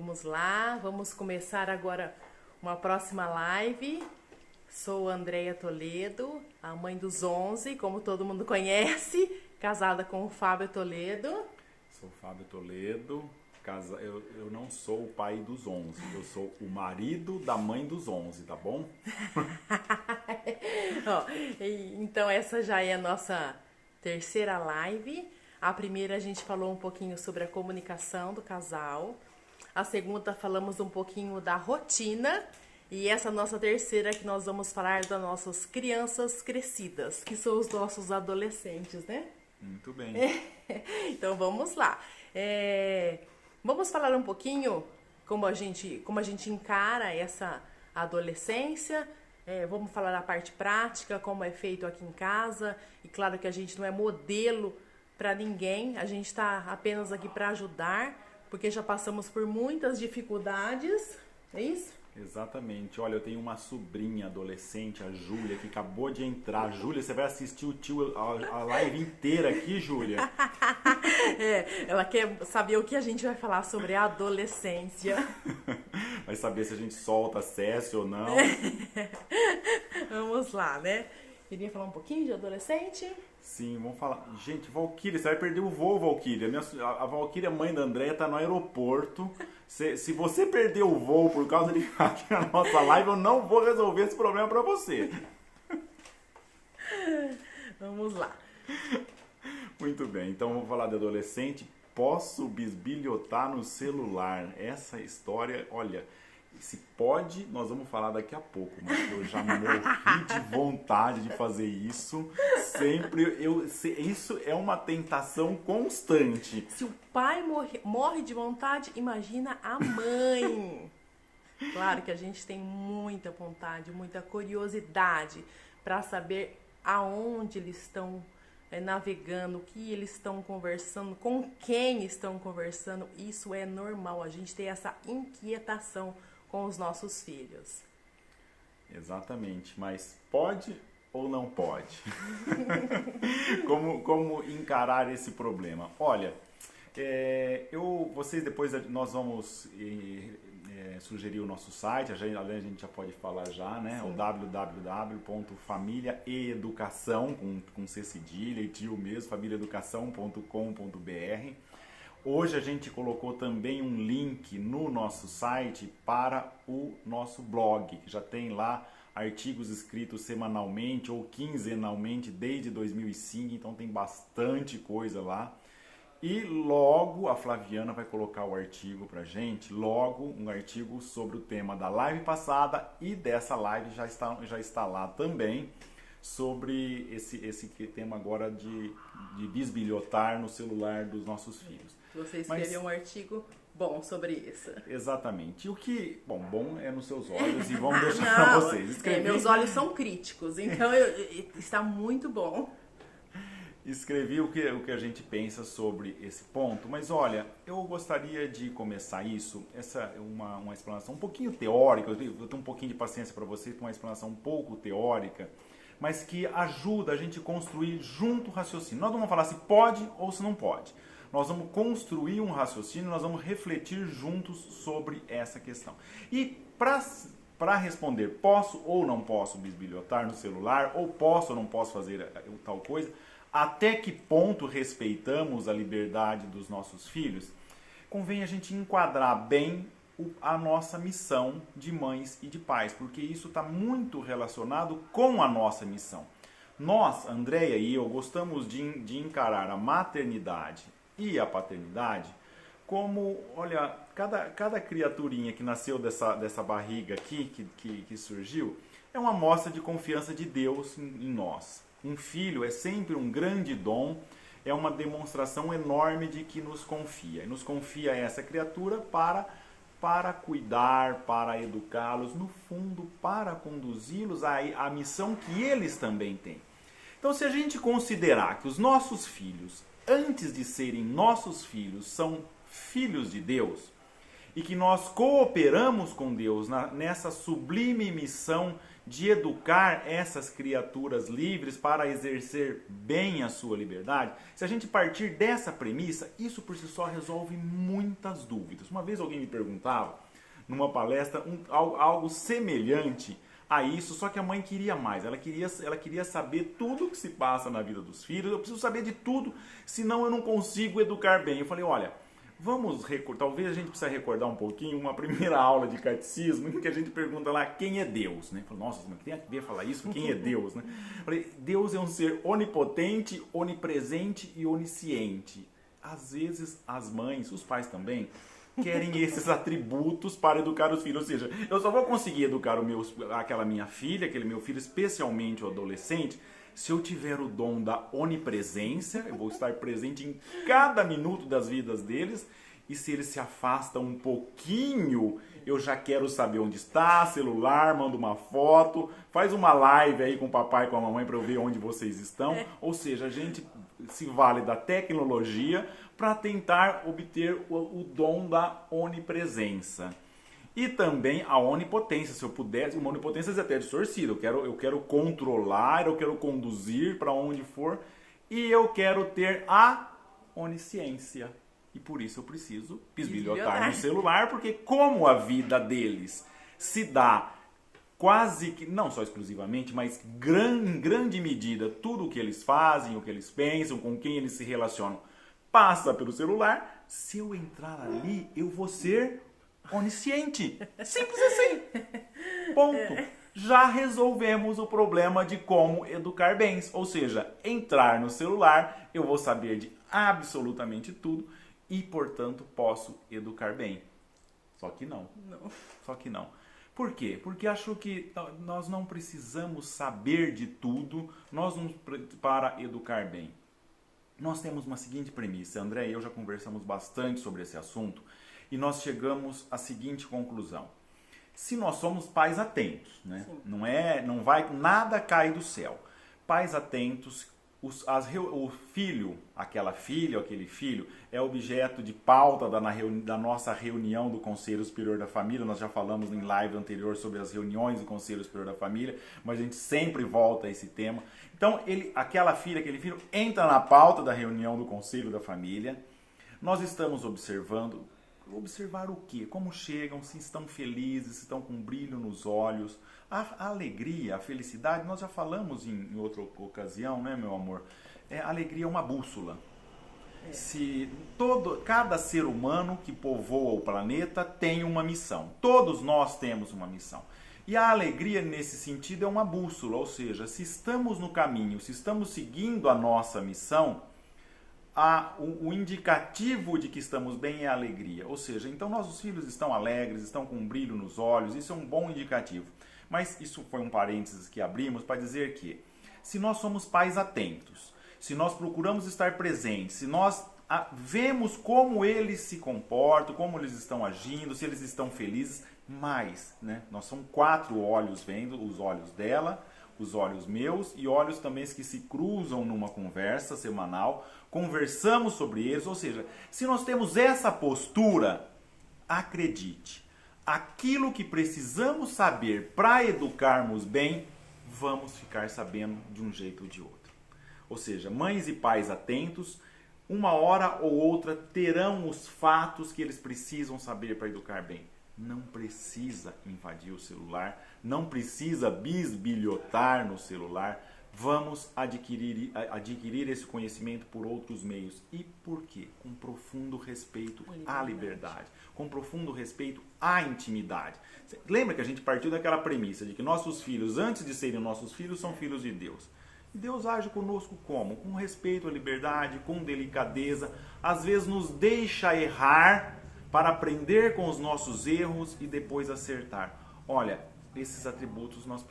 Vamos lá, vamos começar agora uma próxima live. Sou Andréia Toledo, a mãe dos 11, como todo mundo conhece, casada com o Fábio Toledo. Sou Fábio Toledo, eu não sou o pai dos 11, eu sou o marido da mãe dos 11, tá bom? Então essa já é a nossa terceira live. A primeira a gente falou um pouquinho sobre a comunicação do casal. A segunda falamos um pouquinho da rotina. E essa nossa terceira que nós vamos falar das nossas crianças crescidas, que são os nossos adolescentes, né? Muito bem. Então vamos lá. Vamos falar um pouquinho como a gente encara essa adolescência. Vamos falar a parte prática, como é feito aqui em casa. E claro que a gente não é modelo para ninguém, a gente está apenas aqui para ajudar, porque já passamos por muitas dificuldades, é isso? Exatamente. Olha, eu tenho uma sobrinha adolescente, a Júlia, que acabou de entrar. Júlia, você vai assistir a live inteira aqui, Júlia? Ela quer saber o que a gente vai falar sobre a adolescência. Vai saber se a gente solta acesso ou não. Vamos lá, né? Queria falar um pouquinho de adolescente? Sim, vamos falar. Gente, Valquíria, você vai perder o voo, Valquíria. A Valquíria, mãe da Andréia, tá no aeroporto. Se você perder o voo por causa de ficar aqui na nossa live, eu não vou resolver esse problema pra você. Vamos lá. Muito bem, então vamos falar de adolescente. Posso bisbilhotar no celular? Essa história, olha, se pode, nós vamos falar daqui a pouco, mas eu já morri de vontade de fazer isso. Sempre, isso é uma tentação constante. Se o pai morre de vontade, imagina a mãe. Claro que a gente tem muita vontade, muita curiosidade para saber aonde eles estão navegando, o que eles estão conversando, com quem estão conversando. Isso é normal, a gente tem essa inquietação com os nossos filhos. Exatamente, mas pode ou não pode? Como encarar esse problema? Olha, vocês depois nós vamos sugerir o nosso site, a gente já pode falar já, né? Sim. O www.familiaeeducação, com C cedilha e tio mesmo, familiaeducação.com.br. Hoje a gente colocou também um link no nosso site para o nosso blog, que já tem lá artigos escritos semanalmente ou quinzenalmente desde 2005, então tem bastante coisa lá. E logo a Flaviana vai colocar o artigo pra gente, logo um artigo sobre o tema da live passada e dessa live já está lá também, sobre esse tema agora de bisbilhotar no celular dos nossos filhos. Você escreveu um artigo bom sobre isso. Exatamente. E o que, bom é nos seus olhos e vamos deixar para vocês. Meus olhos são críticos, então está muito bom. Escrevi o que a gente pensa sobre esse ponto, mas olha, eu gostaria de começar essa é uma explanação um pouquinho teórica, eu tenho um pouquinho de paciência para vocês, com uma explanação um pouco teórica, mas que ajuda a gente a construir junto o raciocínio. Nós não vamos falar se pode ou se não pode. Nós vamos construir um raciocínio, nós vamos refletir juntos sobre essa questão. E para responder posso ou não posso bisbilhotar no celular, ou posso ou não posso fazer tal coisa, até que ponto respeitamos a liberdade dos nossos filhos, convém a gente enquadrar bem a nossa missão de mães e de pais, porque isso está muito relacionado com a nossa missão. Nós, Andréia e eu, gostamos de encarar a maternidade e a paternidade como, olha, cada criaturinha que nasceu dessa barriga aqui, que surgiu, é uma mostra de confiança de Deus em nós. Um filho é sempre um grande dom, é uma demonstração enorme de que nos confia. E nos confia essa criatura para cuidar, para educá-los, no fundo, para conduzi-los à missão que eles também têm. Então, se a gente considerar que os nossos filhos, antes de serem nossos filhos, são filhos de Deus, e que nós cooperamos com Deus nessa sublime missão de educar essas criaturas livres para exercer bem a sua liberdade, se a gente partir dessa premissa, isso por si só resolve muitas dúvidas. Uma vez alguém me perguntava, numa palestra, algo semelhante a isso, só que a mãe queria mais. Ela queria saber tudo o que se passa na vida dos filhos. Eu preciso saber de tudo, senão eu não consigo educar bem. Eu falei, olha, talvez a gente precisa recordar um pouquinho uma primeira aula de catecismo em que a gente pergunta lá quem é Deus, né? Falei, nossa, mas tem a ver falar isso? Quem é Deus, né? Falei, Deus é um ser onipotente, onipresente e onisciente. Às vezes as mães, os pais também, querem esses atributos para educar os filhos. Ou seja, eu só vou conseguir educar aquela minha filha, aquele meu filho, especialmente o adolescente, se eu tiver o dom da onipresença, eu vou estar presente em cada minuto das vidas deles, e se eles se afastam um pouquinho, eu já quero saber onde está, celular, mando uma foto, faz uma live aí com o papai e com a mamãe para eu ver onde vocês estão. Ou seja, a gente se vale da tecnologia para tentar obter o dom da onipresença. E também a onipotência, se eu pudesse, uma onipotência é até distorcida, eu quero controlar, eu quero conduzir para onde for, e eu quero ter a onisciência. E por isso eu preciso bisbilhotar no celular, porque como a vida deles se dá quase que, não só exclusivamente, mas em grande medida, tudo o que eles fazem, o que eles pensam, com quem eles se relacionam, passa pelo celular, se eu entrar ali, eu vou ser onisciente. Simples assim. Ponto. Já resolvemos o problema de como educar bem. Ou seja, entrar no celular, eu vou saber de absolutamente tudo e, portanto, posso educar bem. Só que não. Só que não. Por quê? Porque acho que nós não precisamos saber de tudo para educar bem. Nós temos uma seguinte premissa. André e eu já conversamos bastante sobre esse assunto e nós chegamos à seguinte conclusão. Se nós somos pais atentos, né? Nada cai do céu. Pais atentos, o filho, aquela filha, aquele filho, é objeto de pauta da nossa reunião do Conselho Superior da Família. Nós já falamos em live anterior sobre as reuniões do Conselho Superior da Família, mas a gente sempre volta a esse tema. Então, aquela filha, aquele filho, entra na pauta da reunião do Conselho da Família. Nós estamos observar o quê? Como chegam, se estão felizes, se estão com brilho nos olhos. A alegria, a felicidade, nós já falamos em outra ocasião, né, meu amor? A alegria é uma bússola. Cada ser humano que povoa o planeta tem uma missão. Todos nós temos uma missão. E a alegria, nesse sentido, é uma bússola. Ou seja, se estamos no caminho, se estamos seguindo a nossa missão, o indicativo de que estamos bem é a alegria. Ou seja, então nossos filhos estão alegres, estão com um brilho nos olhos, isso é um bom indicativo. Mas isso foi um parênteses que abrimos para dizer que, se nós somos pais atentos, se nós procuramos estar presentes, se nós vemos como eles se comportam, como eles estão agindo, se eles estão felizes, né? Nós somos 4 olhos vendo, os olhos dela, os olhos meus e olhos também que se cruzam numa conversa semanal, conversamos sobre eles, ou seja, se nós temos essa postura, acredite, aquilo que precisamos saber para educarmos bem, vamos ficar sabendo de um jeito ou de outro. Ou seja, mães e pais atentos, uma hora ou outra terão os fatos que eles precisam saber para educar bem. Não precisa invadir o celular, não precisa bisbilhotar no celular. Vamos adquirir esse conhecimento por outros meios. E por quê? Com profundo respeito à liberdade, com profundo respeito à intimidade. Lembra que a gente partiu daquela premissa de que nossos filhos, antes de serem nossos filhos, são filhos de Deus. E Deus age conosco como? Com respeito à liberdade, com delicadeza, às vezes nos deixa errar para aprender com os nossos erros e depois acertar. Olha, esses atributos nós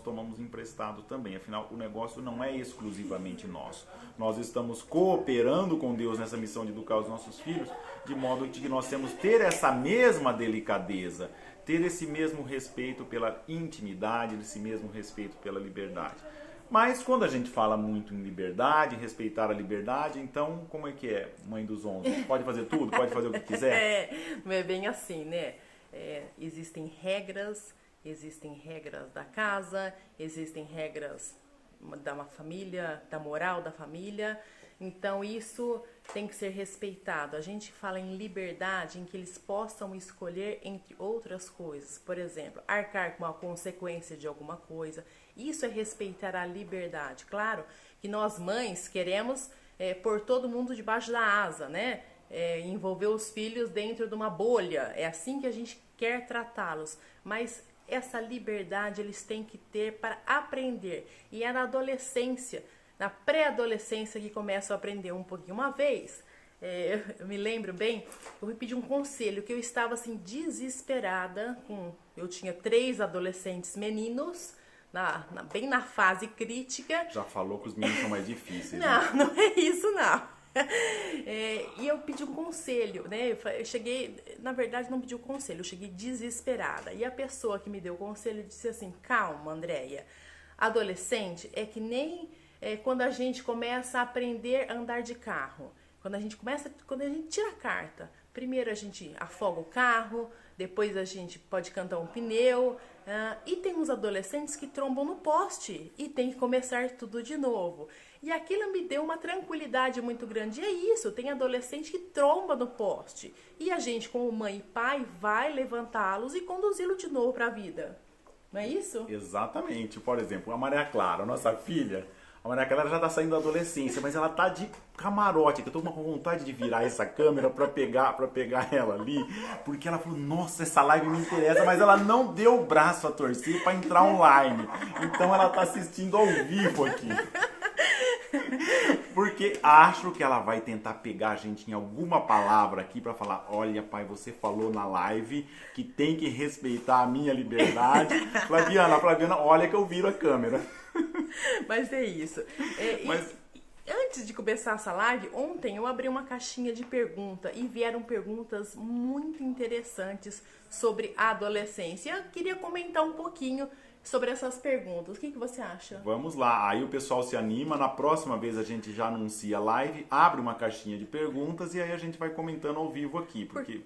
tomamos emprestado também. Afinal, o negócio não é exclusivamente nosso. Nós estamos cooperando com Deus nessa missão de educar os nossos filhos, de modo que nós temos que ter essa mesma delicadeza, ter esse mesmo respeito pela intimidade, esse mesmo respeito pela liberdade. Mas quando a gente fala muito em liberdade, em respeitar a liberdade, então como é que é, mãe dos 11? Pode fazer tudo? Pode fazer o que quiser? Não é bem assim, né? Existem regras da casa, existem regras da uma família, da moral da família. Então isso tem que ser respeitado. A gente fala em liberdade, em que eles possam escolher entre outras coisas. Por exemplo, arcar com a consequência de alguma coisa. Isso é respeitar a liberdade. Claro que nós mães queremos pôr todo mundo debaixo da asa, né? Envolver os filhos dentro de uma bolha. É assim que a gente quer tratá-los. Mas essa liberdade eles têm que ter para aprender. E é na adolescência, na pré-adolescência que começam a aprender um pouquinho. Uma vez, eu me lembro bem, eu me pedi um conselho, que eu estava assim desesperada. Eu tinha 3 adolescentes meninos, bem na fase crítica. Já falou que os meninos são mais difíceis. Não, né? não é isso não. E eu pedi um conselho, né? Eu cheguei, na verdade não pedi um conselho, eu cheguei desesperada. E a pessoa que me deu o conselho disse assim: calma, Andréia, adolescente é que nem quando a gente começa a aprender a andar de carro. Quando a gente tira a carta, primeiro a gente afoga o carro, depois a gente pode cantar um pneu, e tem uns adolescentes que trombam no poste e tem que começar tudo de novo. E aquilo me deu uma tranquilidade muito grande. E é isso, tem adolescente que tromba no poste. E a gente, como mãe e pai, vai levantá-los e conduzi-los de novo para a vida. Não é isso? Exatamente. Por exemplo, a Maria Clara, nossa filha, a Maria Clara já tá saindo da adolescência, mas ela tá de camarote, que eu tô com vontade de virar essa câmera pra pegar ela ali, porque ela falou: nossa, essa live me interessa, mas ela não deu o braço a torcer pra entrar online. Então ela tá assistindo ao vivo aqui. Porque acho que ela vai tentar pegar a gente em alguma palavra aqui pra falar: olha, pai, você falou na live que tem que respeitar a minha liberdade. Flaviana, olha que eu viro a câmera. Mas é isso. Antes de começar essa live, ontem eu abri uma caixinha de pergunta e vieram perguntas muito interessantes sobre a adolescência. Eu queria comentar um pouquinho sobre essas perguntas. O que você acha? Vamos lá, aí o pessoal se anima, na próxima vez a gente já anuncia a live, abre uma caixinha de perguntas e aí a gente vai comentando ao vivo aqui, porque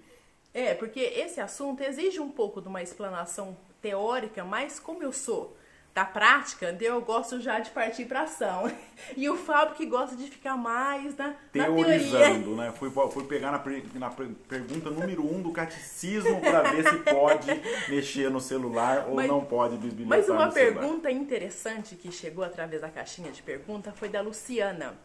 esse assunto exige um pouco de uma explanação teórica, mas como eu sou da prática, eu gosto já de partir para ação. E o Fábio que gosta de ficar mais na teorizando, teoria. Né? Fui pegar na pergunta número 1 do catecismo para ver se pode mexer no celular ou não pode bisbilhotar no celular. Mas uma pergunta interessante que chegou através da caixinha de pergunta foi da Luciana.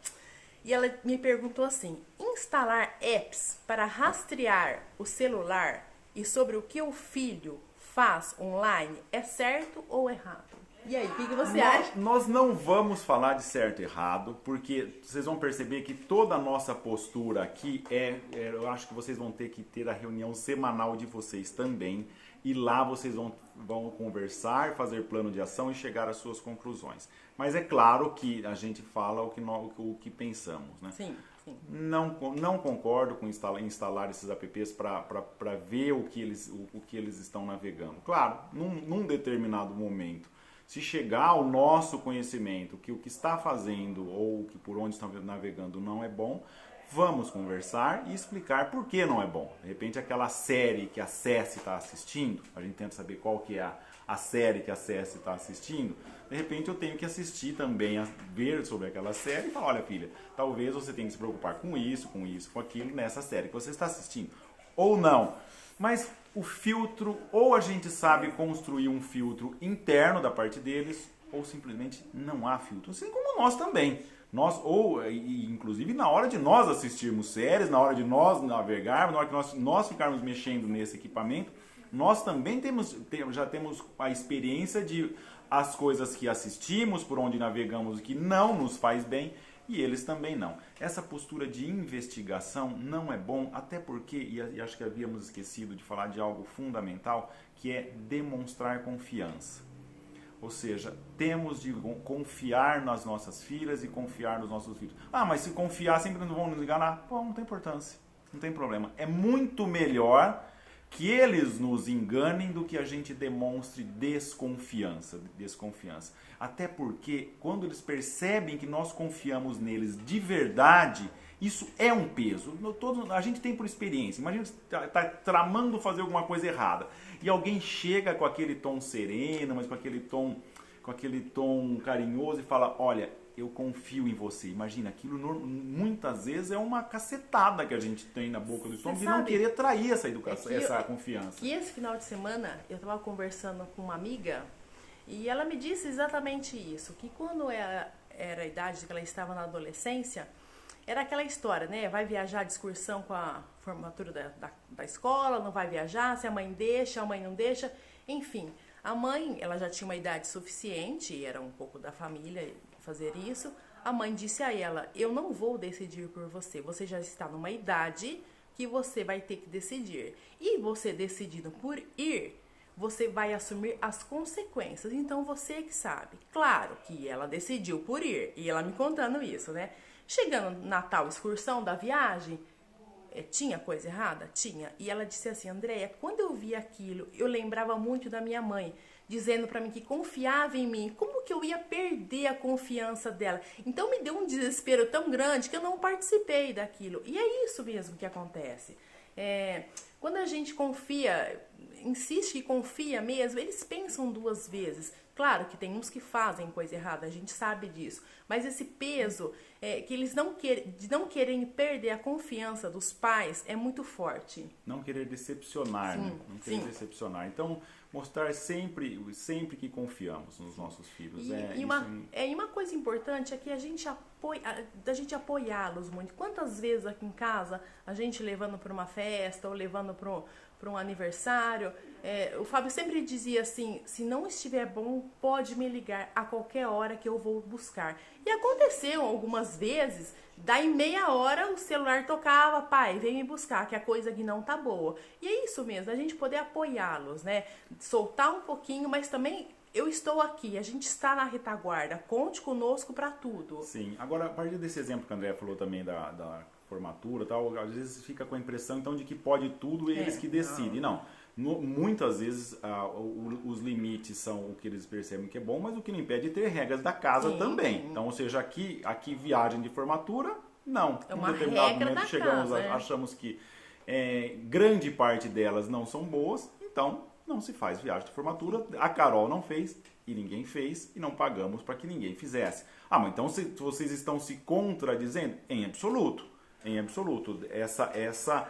E ela me perguntou assim: instalar apps para rastrear o celular e sobre o que o filho faz online é certo ou errado? E aí, o que você acha? Nós não vamos falar de certo e errado, porque vocês vão perceber que toda a nossa postura aqui eu acho que vocês vão ter que ter a reunião semanal de vocês também, e lá vocês vão conversar, fazer plano de ação e chegar às suas conclusões. Mas é claro que a gente fala o que pensamos, né? Sim, sim. Não concordo com instalar esses apps para ver o que eles estão navegando. Claro, num determinado momento, se chegar ao nosso conhecimento que o que está fazendo ou que por onde está navegando não é bom, vamos conversar e explicar por que não é bom. De repente aquela série que a Cessi está assistindo, a gente tenta saber qual que é a série que a Cessi está assistindo, de repente eu tenho que assistir também, ver sobre aquela série e falar: olha, filha, talvez você tenha que se preocupar com isso, com aquilo, nessa série que você está assistindo. Ou não. Mas o filtro, ou a gente sabe construir um filtro interno da parte deles, ou simplesmente não há filtro. Assim como nós também. Inclusive na hora de nós assistirmos séries, na hora de nós navegarmos, na hora que nós ficarmos mexendo nesse equipamento, nós também já temos a experiência de as coisas que assistimos, por onde navegamos, que não nos faz bem, e eles também não. Essa postura de investigação não é bom, até porque, e acho que havíamos esquecido de falar de algo fundamental, que é demonstrar confiança. Ou seja, temos de confiar nas nossas filhas e confiar nos nossos filhos. Ah, mas se confiar sempre não vão nos enganar? Pô, não tem importância, não tem problema. É muito melhor que eles nos enganem do que a gente demonstre desconfiança. Até porque quando eles percebem que nós confiamos neles de verdade, isso é um peso. A gente tem por experiência. Imagina você tá tramando fazer alguma coisa errada e alguém chega com aquele tom sereno, mas com aquele tom carinhoso e fala, olha, eu confio em você. Imagina, aquilo muitas vezes é uma cacetada que a gente tem na boca do estômago de não querer trair essa educação, essa confiança. E esse final de semana eu estava conversando com uma amiga e ela me disse exatamente isso, que quando era a idade que ela estava na adolescência, era aquela história, né? Vai viajar de excursão com a formatura da escola, não vai viajar, se a mãe deixa, a mãe não deixa, enfim. A mãe, ela já tinha uma idade suficiente, era um pouco da família fazer isso. A mãe disse a ela, eu não vou decidir por você, você já está numa idade que você vai ter que decidir. E você decidindo por ir, você vai assumir as consequências, então você que sabe. Claro que ela decidiu por ir, e ela me contando isso, né? Chegando na tal excursão da viagem, tinha coisa errada? Tinha. E ela disse assim, Andréia, quando eu vi aquilo, eu lembrava muito da minha mãe, dizendo pra mim que confiava em mim. Como que eu ia perder a confiança dela? Então me deu um desespero tão grande que eu não participei daquilo. E é isso mesmo que acontece. Quando a gente confia, insiste que confia mesmo, eles pensam duas vezes. Claro que tem uns que fazem coisa errada, a gente sabe disso. Mas esse peso que eles de não querem perder a confiança dos pais é muito forte. Não querer decepcionar, sim, né? Não querer sim. decepcionar. Então, mostrar sempre que confiamos nos nossos filhos. E uma coisa importante é que a gente apoiá-los muito. Quantas vezes aqui em casa, a gente levando para uma festa ou levando para um aniversário, o Fábio sempre dizia assim, se não estiver bom, pode me ligar a qualquer hora que eu vou buscar. E aconteceu algumas vezes, daí meia hora o celular tocava, pai, vem me buscar, que a coisa aqui não tá boa. E é isso mesmo, a gente poder apoiá-los, né? Soltar um pouquinho, mas também eu estou aqui, a gente está na retaguarda, conte conosco para tudo. Sim, agora a partir desse exemplo que a Andréia falou também da formatura, tal, às vezes fica com a impressão então de que pode tudo e eles que decidem. Não. Muitas vezes os limites são o que eles percebem que é bom, mas o que não impede de ter regras da casa também. Então, ou seja, aqui viagem de formatura, não. É uma em determinado regra momento da chegamos, casa, achamos que grande parte delas não são boas, então não se faz viagem de formatura. A Carol não fez e ninguém fez e não pagamos para que ninguém fizesse. Mas então vocês estão se contradizendo? Em absoluto. Em absoluto. Essa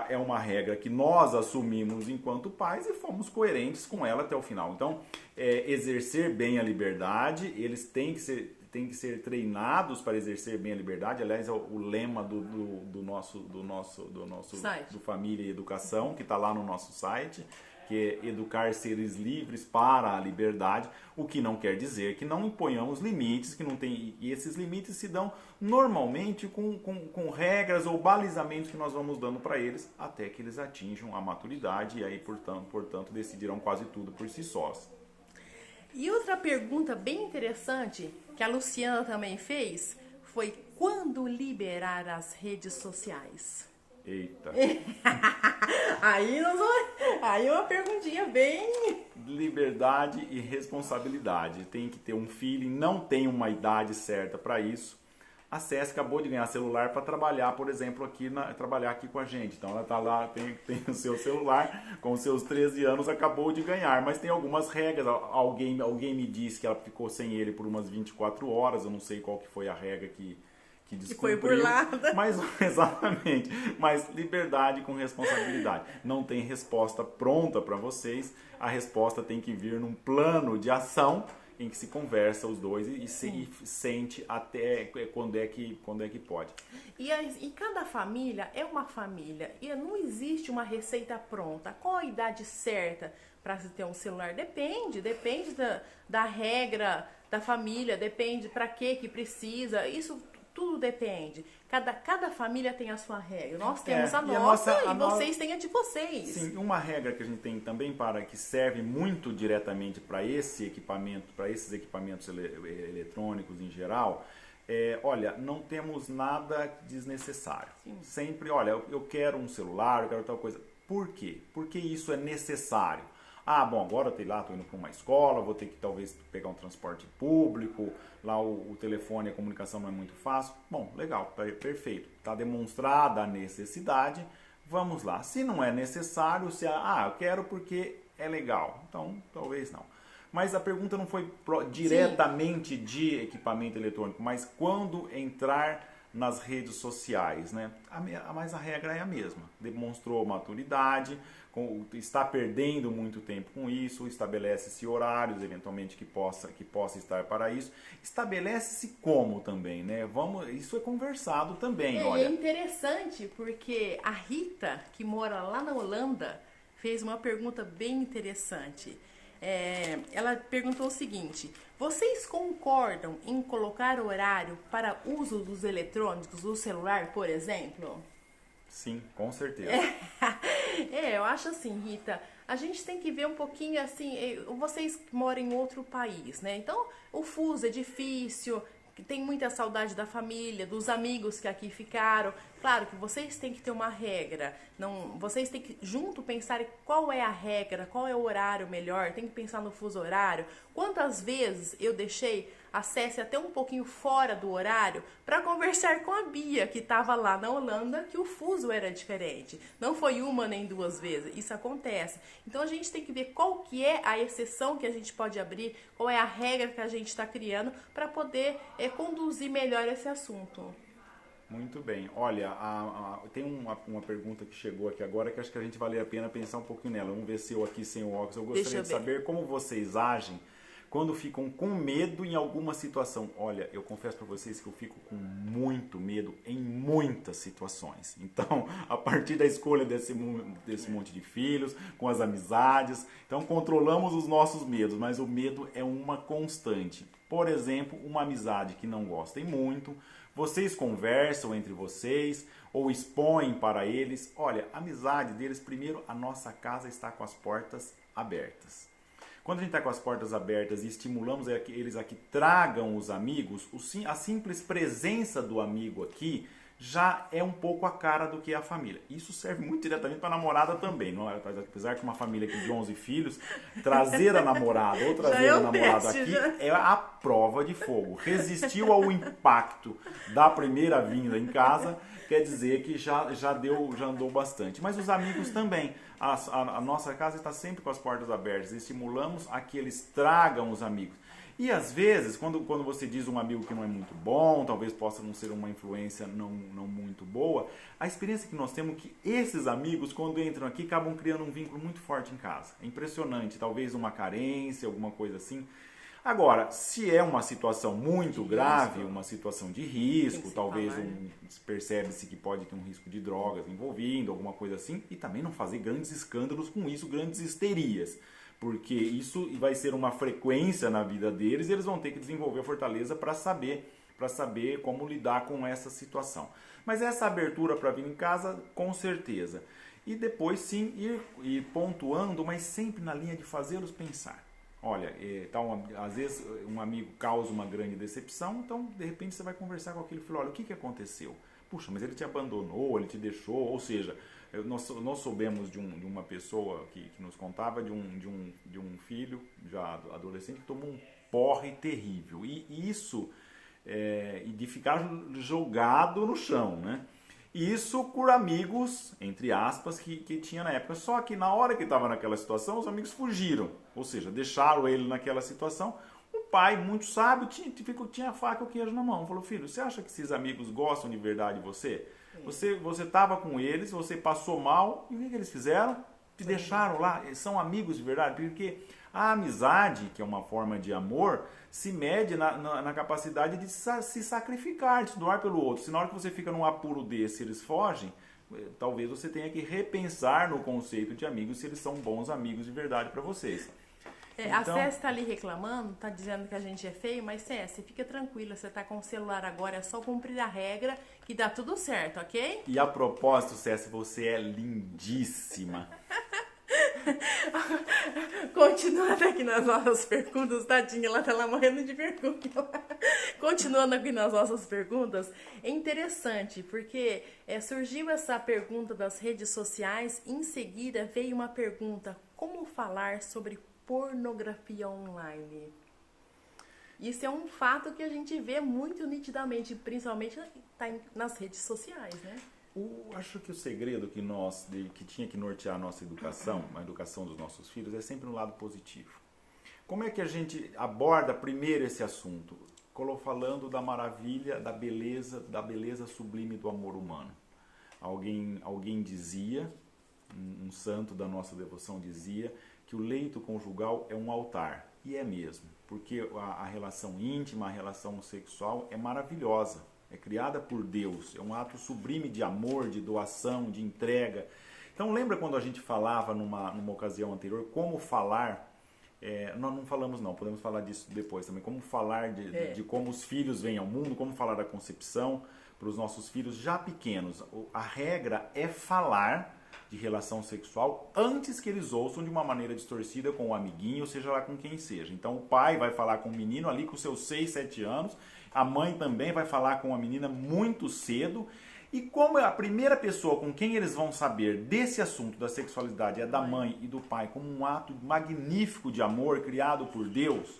é uma regra que nós assumimos enquanto pais e fomos coerentes com ela até o final. Então, exercer bem a liberdade, eles têm que ser treinados para exercer bem a liberdade. Aliás, é o lema do nosso site. Do Família e Educação, que está lá no nosso site, que é educar seres livres para a liberdade, o que não quer dizer que não imponhamos limites, e esses limites se dão normalmente com regras ou balizamentos que nós vamos dando para eles até que eles atinjam a maturidade e aí, portanto, decidirão quase tudo por si sós. E outra pergunta bem interessante que a Luciana também fez foi quando liberar as redes sociais? Eita. Aí uma perguntinha bem... Liberdade e responsabilidade. Tem que ter um feeling, não tem uma idade certa para isso. A Césia acabou de ganhar celular para trabalhar, por exemplo, trabalhar aqui com a gente. Então ela está lá, tem o seu celular, com os seus 13 anos acabou de ganhar. Mas tem algumas regras. Alguém me disse que ela ficou sem ele por umas 24 horas. Eu não sei qual que foi a regra que descumpriu, foi burlada. Mas, exatamente, mas liberdade com responsabilidade. Não tem resposta pronta para vocês, a resposta tem que vir num plano de ação em que se conversa os dois e sente até quando é que pode. E cada família é uma família e não existe uma receita pronta. Qual a idade certa para se ter um celular? Depende da regra da família, depende para que precisa, isso tudo depende. Cada família tem a sua regra. Nós temos a nossa e vocês têm a de vocês. Sim, uma regra que a gente tem também que serve muito diretamente para esses equipamentos eletrônicos em geral, olha, não temos nada desnecessário. Sim. Sempre, olha, eu quero um celular, eu quero tal coisa. Por quê? Porque isso é necessário. Ah, bom, agora eu estou indo para uma escola, vou ter que talvez pegar um transporte público, lá o telefone e a comunicação não é muito fácil. Bom, legal, perfeito. Está demonstrada a necessidade, vamos lá. Se não é necessário, eu quero porque é legal. Então, talvez não. Mas a pergunta não foi diretamente de equipamento eletrônico, mas quando entrar nas redes sociais, né? Mas a regra é a mesma. Demonstrou maturidade, está perdendo muito tempo com isso, estabelece-se horários, eventualmente, que possa estar para isso. Estabelece-se como também, né? Isso é conversado também, olha. É interessante porque a Rita, que mora lá na Holanda, fez uma pergunta bem interessante. Ela perguntou o seguinte: vocês concordam em colocar horário para uso dos eletrônicos, do celular, por exemplo? Sim, com certeza. Eu acho assim, Rita, a gente tem que ver um pouquinho assim, vocês moram em outro país, né? Então, o fuso é difícil, tem muita saudade da família, dos amigos que aqui ficaram. Claro que vocês têm que ter uma regra, vocês têm que junto pensar qual é a regra, qual é o horário melhor, tem que pensar no fuso horário. Quantas vezes eu deixei acesse até um pouquinho fora do horário para conversar com a Bia, que estava lá na Holanda, que o fuso era diferente. Não foi uma nem duas vezes, isso acontece. Então a gente tem que ver qual que é a exceção que a gente pode abrir, qual é a regra que a gente está criando para poder conduzir melhor esse assunto. Muito bem. Olha, tem uma pergunta que chegou aqui agora que acho que a gente vale a pena pensar um pouquinho nela. Vamos ver se eu aqui sem o óculos. Eu gostaria de saber como vocês agem quando ficam com medo em alguma situação. Olha, eu confesso para vocês que eu fico com muito medo em muitas situações. Então, a partir da escolha desse monte de filhos, com as amizades, então controlamos os nossos medos, mas o medo é uma constante. Por exemplo, uma amizade que não gostem muito, vocês conversam entre vocês ou expõem para eles. Olha, a amizade deles, primeiro, a nossa casa está com as portas abertas. Quando a gente está com as portas abertas e estimulamos eles a que tragam os amigos, a simples presença do amigo aqui já é um pouco a cara do que é a família. Isso serve muito diretamente para a namorada também. Não é? Apesar que uma família aqui de 11 filhos, trazer a namorada ou trazer a namorada aqui é a prova de fogo. Resistiu ao impacto da primeira vinda em casa, quer dizer que já andou bastante. Mas os amigos também. A nossa casa está sempre com as portas abertas. Estimulamos a que eles tragam os amigos. E às vezes, quando você diz um amigo que não é muito bom, talvez possa não ser uma influência não muito boa, a experiência que nós temos é que esses amigos, quando entram aqui, acabam criando um vínculo muito forte em casa. É impressionante, talvez uma carência, alguma coisa assim. Agora, se é uma situação muito grave, uma situação de risco, talvez percebe-se que pode ter um risco de drogas envolvido, alguma coisa assim, e também não fazer grandes escândalos com isso, grandes histerias. Porque isso vai ser uma frequência na vida deles e eles vão ter que desenvolver a fortaleza para saber como lidar com essa situação. Mas essa abertura para vir em casa, com certeza. E depois sim ir pontuando, mas sempre na linha de fazê-los pensar. Olha, às vezes um amigo causa uma grande decepção, então de repente você vai conversar com aquele filho, olha, o que aconteceu? Puxa, mas ele te abandonou, ele te deixou, ou seja, nós soubemos de uma pessoa que nos contava de um filho já adolescente que tomou um porre terrível. E isso, de ficar jogado no chão, né? E isso por amigos, entre aspas, que tinha na época. Só que na hora que estava naquela situação, os amigos fugiram. Ou seja, deixaram ele naquela situação. O pai, muito sábio, tinha a faca e o queijo na mão. Falou, filho, você acha que esses amigos gostam de verdade de você? Você estava com eles, você passou mal, e o que eles fizeram? Te deixaram lá, eles são amigos de verdade, porque a amizade, que é uma forma de amor, se mede na capacidade de se sacrificar, de se doar pelo outro. Se na hora que você fica num apuro desse, eles fogem, talvez você tenha que repensar no conceito de amigos, se eles são bons amigos de verdade para vocês. A Cécia está ali reclamando, está dizendo que a gente é feio, mas Cécia, fica tranquila, você está com o celular agora, é só cumprir a regra que dá tudo certo, ok? E a propósito, Cécia, você é lindíssima. Continuando aqui nas nossas perguntas, tadinha, ela tá lá morrendo de vergonha. Continuando aqui nas nossas perguntas, é interessante porque surgiu essa pergunta das redes sociais, em seguida veio uma pergunta: como falar sobre pornografia online? Isso é um fato que a gente vê muito nitidamente, principalmente nas redes sociais, né? Acho que o segredo que tinha que nortear a nossa educação, a educação dos nossos filhos, é sempre no lado positivo. Como é que a gente aborda primeiro esse assunto? Falando da maravilha, da beleza sublime do amor humano. Alguém dizia, um santo da nossa devoção dizia, que o leito conjugal é um altar. E é mesmo, porque a relação íntima, a relação sexual é maravilhosa. É criada por Deus, é um ato sublime de amor, de doação, de entrega. Então lembra quando a gente falava numa ocasião anterior, como falar, nós não falamos não, podemos falar disso depois também, como falar de como os filhos vêm ao mundo, como falar da concepção para os nossos filhos já pequenos. A regra é falar de relação sexual antes que eles ouçam de uma maneira distorcida com o amiguinho, seja lá com quem seja. Então o pai vai falar com o menino ali com seus 6, 7 anos, a mãe também vai falar com a menina muito cedo. E como é a primeira pessoa com quem eles vão saber desse assunto da sexualidade é da mãe e do pai, como um ato magnífico de amor criado por Deus,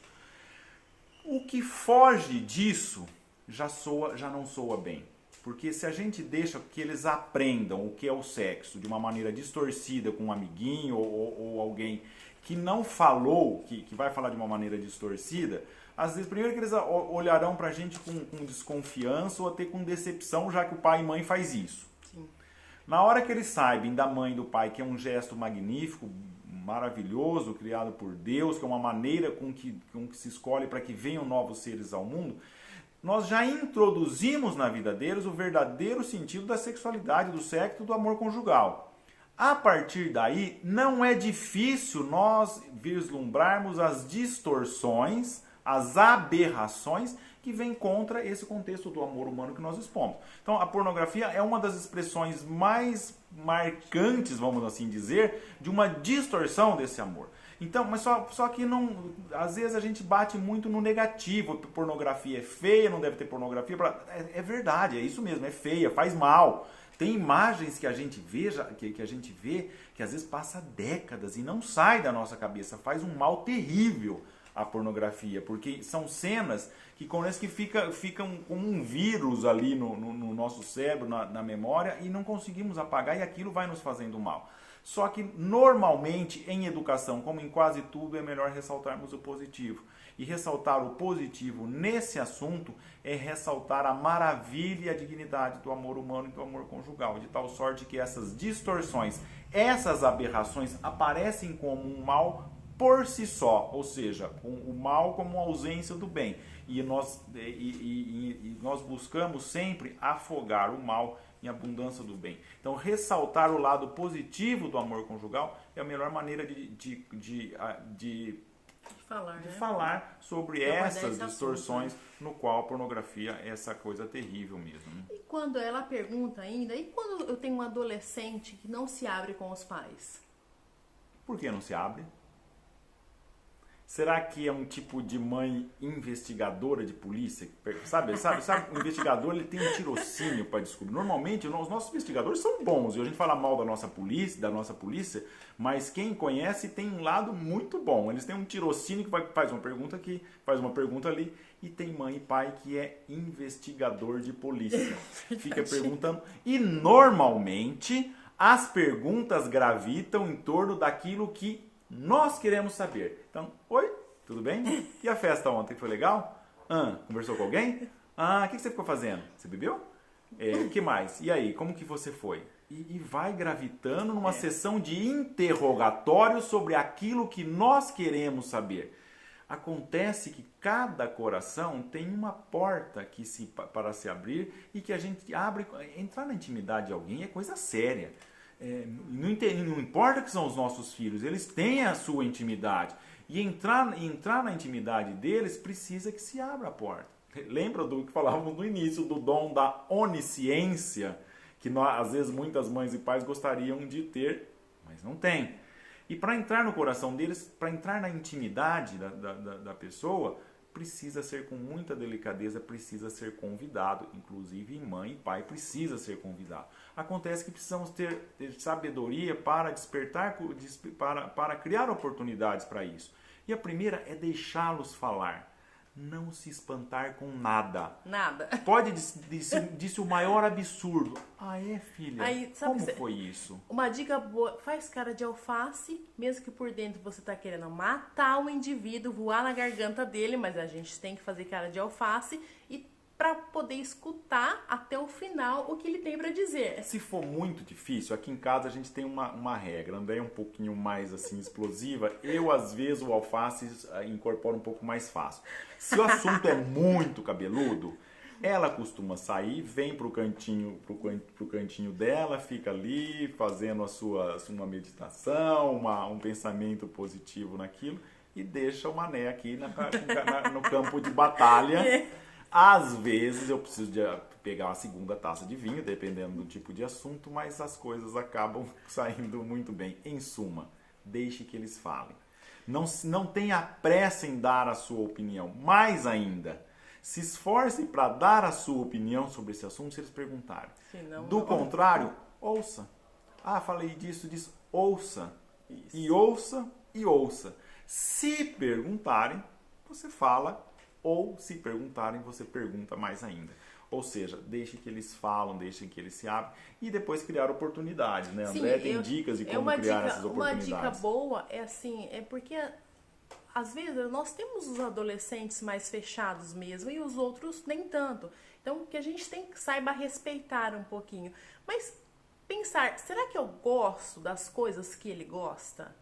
o que foge disso já não soa bem. Porque se a gente deixa que eles aprendam o que é o sexo de uma maneira distorcida com um amiguinho ou alguém que não falou, que vai falar de uma maneira distorcida, às vezes, primeiro que eles olharão pra gente com desconfiança ou até com decepção, já que o pai e mãe faz isso. Sim. Na hora que eles saibam da mãe e do pai que é um gesto magnífico, maravilhoso, criado por Deus, que é uma maneira com que se escolhe para que venham novos seres ao mundo, nós já introduzimos na vida deles o verdadeiro sentido da sexualidade, do sexo, do amor conjugal. A partir daí, não é difícil nós vislumbrarmos as distorções, as aberrações que vêm contra esse contexto do amor humano que nós expomos. Então, a pornografia é uma das expressões mais marcantes, vamos assim dizer, de uma distorção desse amor. Então, mas só que não, às vezes a gente bate muito no negativo. A pornografia é feia, não deve ter pornografia. É verdade, é isso mesmo, é feia, faz mal. Tem imagens que a gente vê que às vezes passa décadas e não sai da nossa cabeça, faz um mal terrível a pornografia, porque são cenas que parece que ficam como um vírus ali no nosso cérebro, na memória, e não conseguimos apagar e aquilo vai nos fazendo mal. Só que normalmente em educação, como em quase tudo, é melhor ressaltarmos o positivo. E ressaltar o positivo nesse assunto é ressaltar a maravilha e a dignidade do amor humano e do amor conjugal, de tal sorte que essas distorções, essas aberrações aparecem como um mal por si só, ou seja, o mal como ausência do bem. E nós buscamos sempre afogar o mal em abundância do bem. Então, ressaltar o lado positivo do amor conjugal é a melhor maneira de falar sobre essas distorções, no qual a pornografia é essa coisa terrível mesmo. Né? E quando ela pergunta ainda, e quando eu tenho um adolescente que não se abre com os pais? Por que não se abre? Será que é um tipo de mãe investigadora de polícia? Sabe, o investigador ele tem um tirocínio para descobrir. Normalmente, os nossos investigadores são bons. E a gente fala mal da nossa polícia, mas quem conhece tem um lado muito bom. Eles têm um tirocínio que faz uma pergunta aqui, faz uma pergunta ali. E tem mãe e pai que é investigador de polícia. Fica perguntando. E normalmente, as perguntas gravitam em torno daquilo que nós queremos saber. Então, oi, tudo bem? E a festa ontem, foi legal? Conversou com alguém? O que você ficou fazendo? Você bebeu? O que mais? E aí, como que você foi? E vai gravitando numa sessão de interrogatório sobre aquilo que nós queremos saber. Acontece que cada coração tem uma porta para se abrir e que a gente abre. Entrar na intimidade de alguém é coisa séria. Não importa que são os nossos filhos, eles têm a sua intimidade. E entrar na intimidade deles precisa que se abra a porta. Lembra do que falávamos no início, do dom da onisciência, que às vezes muitas mães e pais gostariam de ter, mas não tem. E para entrar no coração deles, para entrar na intimidade da pessoa, precisa ser com muita delicadeza, precisa ser convidado, inclusive mãe e pai precisa ser convidado. Acontece que precisamos ter sabedoria para despertar, para criar oportunidades para isso. E a primeira é deixá-los falar. Não se espantar com nada. Nada. Pode disse o maior absurdo. Ah, é, filha? Aí, como foi isso? Uma dica boa, faz cara de alface, mesmo que por dentro você tá querendo matar o indivíduo, voar na garganta dele, mas a gente tem que fazer cara de alface e para poder escutar até o final o que ele tem para dizer. Se for muito difícil, aqui em casa a gente tem uma regra. André é um pouquinho mais assim explosiva. Eu, às vezes, o alface incorporo um pouco mais fácil. Se o assunto é muito cabeludo, ela costuma sair, vem pro cantinho dela, fica ali fazendo uma meditação, uma, um pensamento positivo naquilo e deixa o mané aqui no campo de batalha. Às vezes eu preciso de pegar uma segunda taça de vinho, dependendo do tipo de assunto, mas as coisas acabam saindo muito bem. Em suma, deixe que eles falem. Não tenha pressa em dar a sua opinião. Mais ainda, se esforce para dar a sua opinião sobre esse assunto se eles perguntarem. Do contrário, ouça. Ah, falei disso, ouça. Isso. E ouça, e ouça. Se perguntarem, você fala. Ou, se perguntarem, você pergunta mais ainda. Ou seja, deixe que eles falam, deixem que eles se abrem e depois criar oportunidades, né? André tem dicas de como criar essas oportunidades. Uma dica boa é assim, é porque às vezes nós temos os adolescentes mais fechados mesmo e os outros nem tanto. Então, que a gente saiba respeitar um pouquinho. Mas pensar, será que eu gosto das coisas que ele gosta?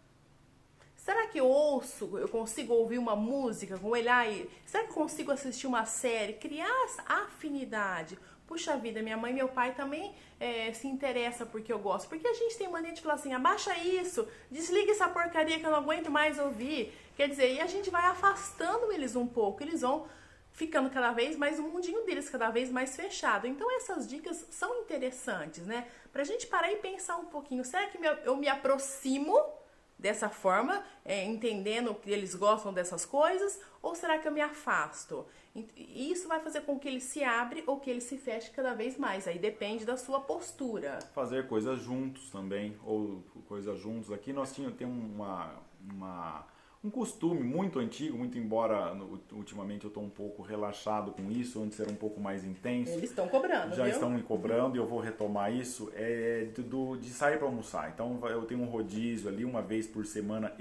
Será que eu consigo ouvir uma música com ele aí? Será que eu consigo assistir uma série? Criar afinidade. Puxa vida, minha mãe e meu pai também se interessam porque eu gosto. Porque a gente tem mania de falar assim, abaixa isso, desliga essa porcaria que eu não aguento mais ouvir. Quer dizer, e a gente vai afastando eles um pouco. Eles vão ficando cada vez mais, o mundinho deles cada vez mais fechado. Então essas dicas são interessantes, né? Pra gente parar e pensar um pouquinho. Será que eu me aproximo dessa forma, entendendo que eles gostam dessas coisas, ou será que eu me afasto? E isso vai fazer com que ele se abra ou que ele se feche cada vez mais. Aí depende da sua postura. Fazer coisas juntos também, ou coisas juntos. Aqui nós temos um costume muito antigo, muito embora ultimamente eu estou um pouco relaxado com isso, antes era um pouco mais intenso. Eles estão cobrando, já estão me cobrando e eu vou retomar isso, de sair para almoçar. Então eu tenho um rodízio ali, uma vez por semana,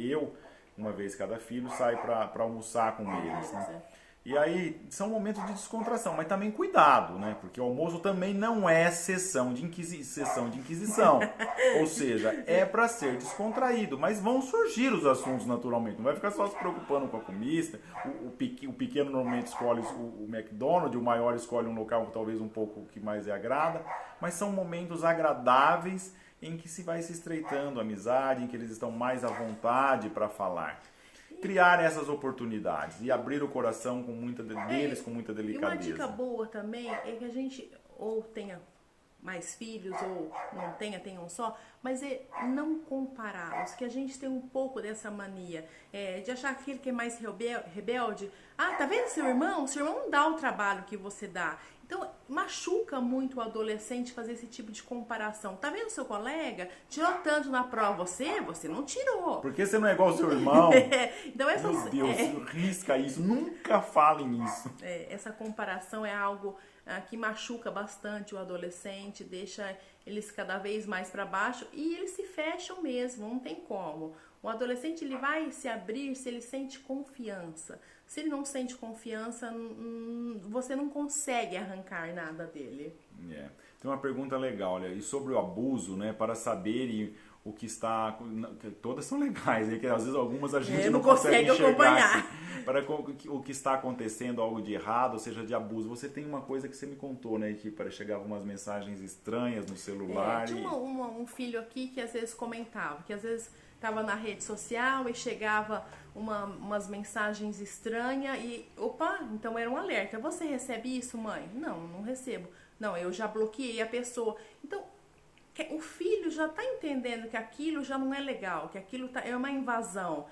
uma vez cada filho, sai para almoçar com eles, né? E aí são momentos de descontração, mas também cuidado, né? Porque o almoço também não é sessão de inquisição. Ou seja, é para ser descontraído, mas vão surgir os assuntos naturalmente. Não vai ficar só se preocupando com a comida. O pequeno normalmente escolhe o McDonald's, o maior escolhe um local talvez um pouco que mais lhe agrada. Mas são momentos agradáveis em que se vai se estreitando a amizade, em que eles estão mais à vontade para falar. Criar essas oportunidades e abrir o coração com muita delicadeza. E uma dica boa também é que a gente ou tenha mais filhos ou não tenha um só, mas é não compará-los, que a gente tem um pouco dessa mania de achar que aquele que é mais rebelde, tá vendo seu irmão? Seu irmão não dá o trabalho que você dá. Então, machuca muito o adolescente fazer esse tipo de comparação. Tá vendo seu colega? Tirou tanto na prova, você não tirou. Por que você não é igual ao seu irmão? Então, meu Deus, risca isso, nunca falem isso. Essa comparação é algo que machuca bastante o adolescente, deixa eles cada vez mais para baixo e eles se fecham mesmo, não tem como. O adolescente ele vai se abrir se ele sente confiança. Se ele não sente confiança, você não consegue arrancar nada dele. Tem uma pergunta legal, olha, e sobre o abuso, né, para saber o que está... Todas são legais, né, que às vezes algumas a gente não consegue acompanhar. Assim, para o que está acontecendo, algo de errado, ou seja, de abuso. Você tem uma coisa que você me contou, né, que chegavam umas mensagens estranhas no celular. Tinha um filho aqui que às vezes comentava, que às vezes estava na rede social e chegava umas mensagens estranhas e, então era um alerta. Você recebe isso, mãe? Não recebo. Não, eu já bloqueei a pessoa. Então, o filho já está entendendo que aquilo já não é legal, que aquilo é uma invasão.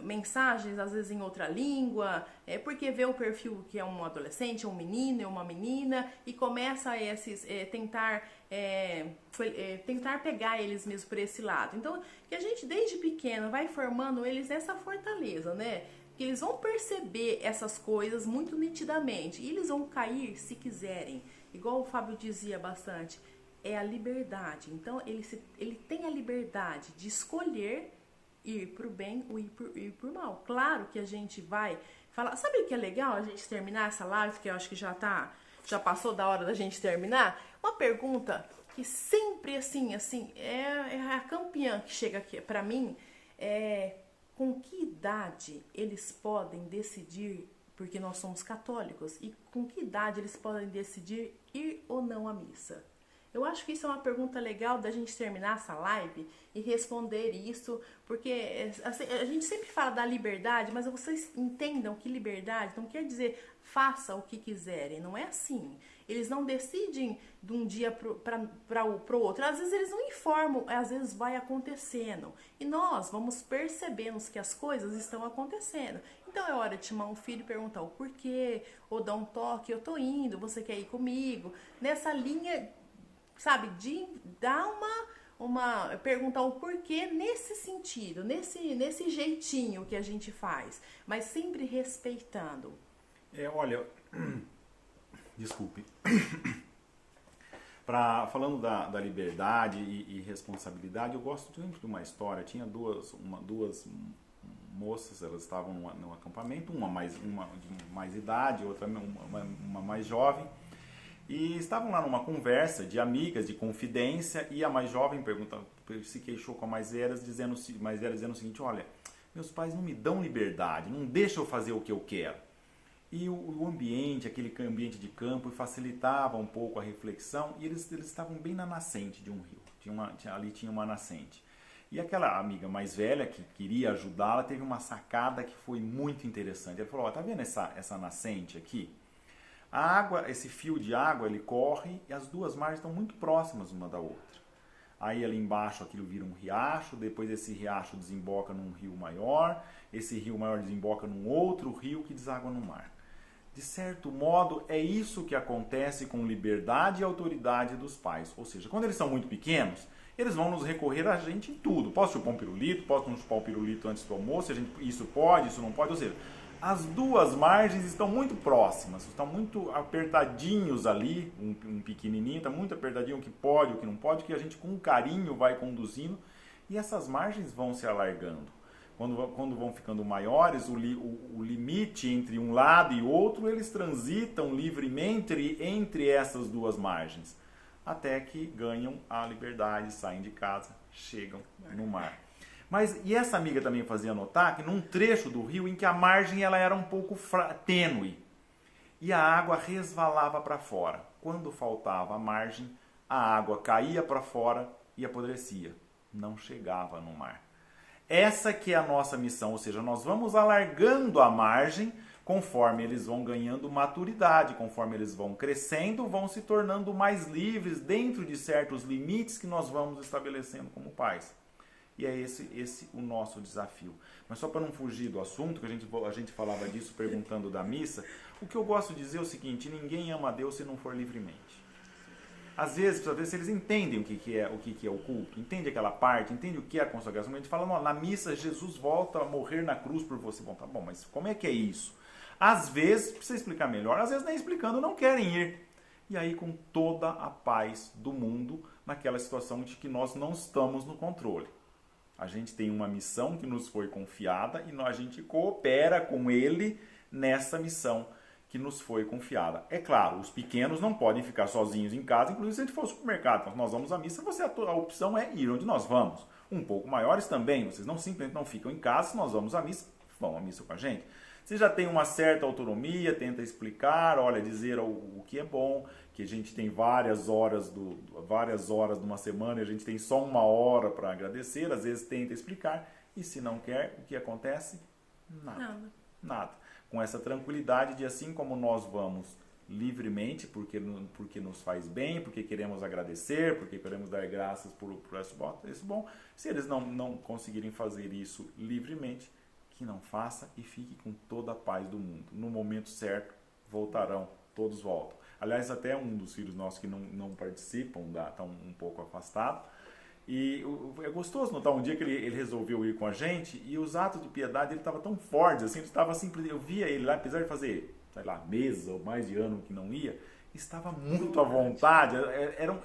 mensagens às vezes em outra língua, porque vê o perfil que é um adolescente, um menino e uma menina e começa a tentar pegar eles mesmo por esse lado. Então, que a gente desde pequeno vai formando eles nessa fortaleza, né? Que eles vão perceber essas coisas muito nitidamente e eles vão cair se quiserem. Igual o Fábio dizia bastante, é a liberdade. Então, ele tem a liberdade de escolher ir pro bem ou ir pro mal. Claro que a gente vai falar. Sabe o que é legal a gente terminar essa live, que eu acho que já passou da hora da gente terminar? Uma pergunta que sempre assim, é a campeã que chega aqui pra mim, com que idade eles podem decidir, porque nós somos católicos, e com que idade eles podem decidir ir ou não à missa? Eu acho que isso é uma pergunta legal da gente terminar essa live e responder isso, porque assim, a gente sempre fala da liberdade, mas vocês entendam que liberdade não quer dizer faça o que quiserem, não é assim. Eles não decidem de um dia para o outro, às vezes eles não informam, às vezes vai acontecendo. E nós vamos percebendo que as coisas estão acontecendo. Então é hora de chamar um filho e perguntar o porquê, ou dar um toque, eu tô indo, você quer ir comigo? Nessa linha, sabe, de dar perguntar o porquê nesse sentido, nesse jeitinho que a gente faz, mas sempre respeitando. Olha, desculpe. Falando da liberdade e responsabilidade, eu gosto sempre de uma história. Tinha duas moças, elas estavam num acampamento, uma de mais idade, outra uma mais jovem. E estavam lá numa conversa de amigas, de confidência, e a mais jovem se queixou com a mais velha, dizendo o seguinte: olha, meus pais não me dão liberdade, não deixam eu fazer o que eu quero. E o ambiente, aquele ambiente de campo, facilitava um pouco a reflexão, e eles estavam bem na nascente de um rio. Ali tinha uma nascente. E aquela amiga mais velha, que queria ajudá-la, teve uma sacada que foi muito interessante. Ela falou: tá vendo essa nascente aqui? A água, esse fio de água, ele corre e as duas margens estão muito próximas uma da outra. Aí ali embaixo aquilo vira um riacho, depois esse riacho desemboca num rio maior, esse rio maior desemboca num outro rio que deságua no mar. De certo modo, é isso que acontece com liberdade e autoridade dos pais. Ou seja, quando eles são muito pequenos, eles vão nos recorrer a gente em tudo. Posso chupar um pirulito? Posso não chupar um pirulito antes do almoço? Isso pode, isso não pode? Ou seja, as duas margens estão muito próximas, estão muito apertadinhos ali, um pequenininho, está muito apertadinho o que pode, o que não pode, que a gente com carinho vai conduzindo e essas margens vão se alargando. Quando vão ficando maiores, o limite entre um lado e outro, eles transitam livremente entre essas duas margens, até que ganham a liberdade, saem de casa, chegam no mar. E essa amiga também fazia notar que num trecho do rio em que a margem ela era um pouco tênue e a água resvalava para fora. Quando faltava a margem, a água caía para fora e apodrecia, não chegava no mar. Essa que é a nossa missão, ou seja, nós vamos alargando a margem conforme eles vão ganhando maturidade, conforme eles vão crescendo, vão se tornando mais livres dentro de certos limites que nós vamos estabelecendo como pais. E é esse o nosso desafio. Mas só para não fugir do assunto, que a gente falava disso perguntando da missa, o que eu gosto de dizer é o seguinte: ninguém ama a Deus se não for livremente. Às vezes eles entendem o que é o culto, entendem aquela parte, entendem o que é a consagração. A gente fala: na missa Jesus volta a morrer na cruz por você. Bom, tá bom, mas como é que é isso? Às vezes, precisa explicar melhor, às vezes nem explicando não querem ir. E aí com toda a paz do mundo, naquela situação de que nós não estamos no controle. A gente tem uma missão que nos foi confiada e a gente coopera com ele nessa missão que nos foi confiada. É claro, os pequenos não podem ficar sozinhos em casa, inclusive se a gente for ao supermercado. Então, nós vamos à missa, a opção é ir onde nós vamos. Um pouco maiores também, vocês não simplesmente não ficam em casa, se nós vamos à missa, vão à missa com a gente. Você já tem uma certa autonomia, tenta explicar, dizer o que é bom, que a gente tem várias horas de uma semana e a gente tem só uma hora para agradecer, às vezes tenta explicar, e se não quer, o que acontece? Nada. Com essa tranquilidade de assim como nós vamos livremente, porque nos faz bem, porque queremos agradecer, porque queremos dar graças por esse bom, se eles não conseguirem fazer isso livremente, que não faça e fique com toda a paz do mundo. No momento certo, voltarão, todos voltam. Aliás, até um dos filhos nossos que não participam, está um pouco afastado. E é gostoso notar um dia que ele resolveu ir com a gente e os atos de piedade ele estava tão fortes, assim, ele estava simples. Eu via ele lá, apesar de fazer, sei lá, meses ou mais de ano que não ia, estava muito à vontade,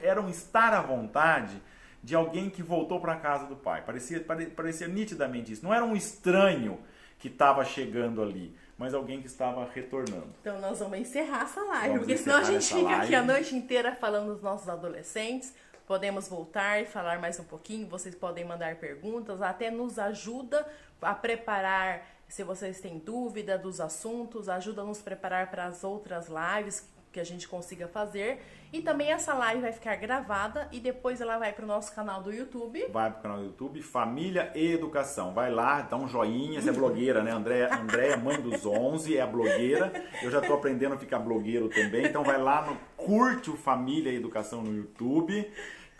era um estar à vontade de alguém que voltou para a casa do pai. Parecia nitidamente isso. Não era um estranho que estava chegando ali, mas alguém que estava retornando. Então nós vamos encerrar essa live, porque senão a gente fica aqui a noite inteira falando dos nossos adolescentes. Podemos voltar e falar mais um pouquinho, vocês podem mandar perguntas, até nos ajuda a preparar, se vocês têm dúvida dos assuntos, ajuda a nos preparar para as outras lives que a gente consiga fazer. E também essa live vai ficar gravada e depois ela vai para o nosso canal do YouTube. Vai para o canal do YouTube, Família e Educação. Vai lá, dá um joinha, você é blogueira, né? Andréia, mãe dos 11, é a blogueira. Eu já estou aprendendo a ficar blogueiro também, então vai lá, curte o Família e Educação no YouTube.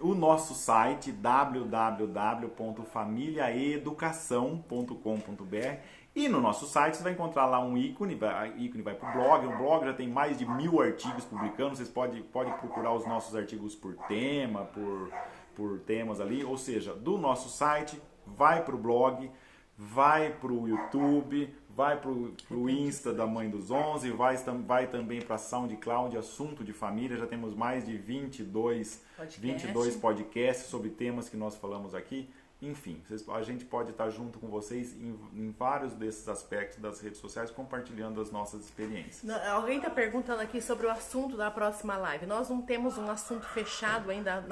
O nosso site www.familiaeducação.com.br e no nosso site você vai encontrar lá um ícone vai para o blog. O blog já tem mais de 1000 artigos publicando, vocês podem procurar os nossos artigos por tema, por temas ali, ou seja, do nosso site vai para o blog, vai para o YouTube, vai para o Insta da Mãe dos 11, vai também para SoundCloud, Assunto de Família. Já temos mais de 22 podcasts sobre temas que nós falamos aqui. Enfim, a gente pode estar junto com vocês em vários desses aspectos das redes sociais, compartilhando as nossas experiências. Alguém está perguntando aqui sobre o assunto da próxima live. Nós não temos um assunto fechado ainda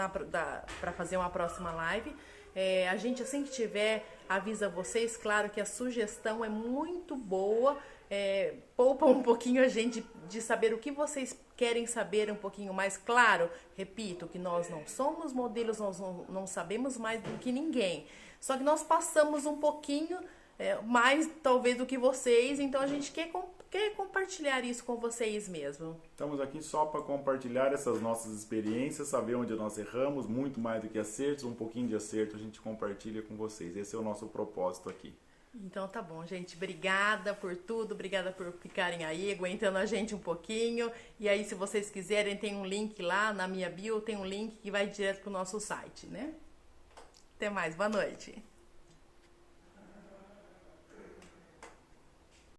para fazer uma próxima live. A gente, assim que tiver, avisa vocês. Claro que a sugestão é muito boa, poupa um pouquinho a gente de saber o que vocês querem saber um pouquinho mais. Claro, repito, que nós não somos modelos, nós não sabemos mais do que ninguém. Só que nós passamos um pouquinho mais, talvez, do que vocês, então a gente quer compartilhar isso com vocês mesmo. Estamos aqui só para compartilhar essas nossas experiências, saber onde nós erramos, muito mais do que acertos, um pouquinho de acerto a gente compartilha com vocês. Esse é o nosso propósito aqui. Então tá bom, gente. Obrigada por tudo, obrigada por ficarem aí, aguentando a gente um pouquinho. E aí, se vocês quiserem, tem um link lá na minha bio, tem um link que vai direto pro nosso site, né? Até mais, boa noite.